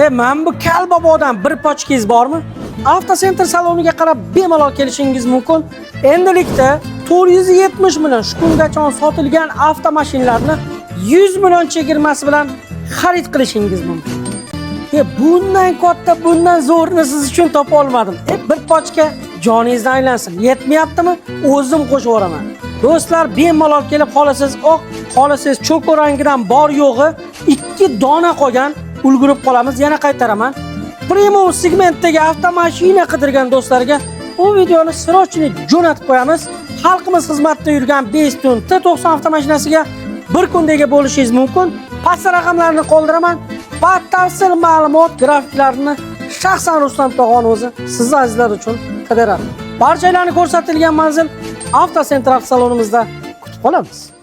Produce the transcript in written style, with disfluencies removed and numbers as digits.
Men bu kal bobodan bir pochkangiz bormi? Avtocenter saloniga qarab bemalol kelishingiz mumkin. Endilikda 470 million shu kungacha sotilgan avtomashinalarni 100 million chegirmasi bilan xarid qilishingiz mumkin. Bundan katta, bundan zo'rini siz uchun topa olmadim. Bir pochka joningizdan aylansin. Yetmayaptimi? O'zim qo'shib yuboraman. Do'stlar, bemalol kelib qolasiz, qolasiz cho'ko rangidan bor yo'g'i 2 dona qolgan, ulgurib qolamiz. Yana qaytaraman. Premium segmentdagi avtomashina qidirgan do'stlarga bu videoni srochnik jo'natib qo'yamiz. Xalqimiz xizmatida yurgan 5 ton T90 avtomashinasiga bir kundagi bo'lishingiz mumkin. Pastda raqamlarni qoldiraman. Batafsil ma'lumot, grafiklarni shaxsan Rustam tog'on o'zi siz azizlar uchun qidiradi. Barchalarni ko'rsatilgan manzil Avtocenter salonimizda kutib qolamiz.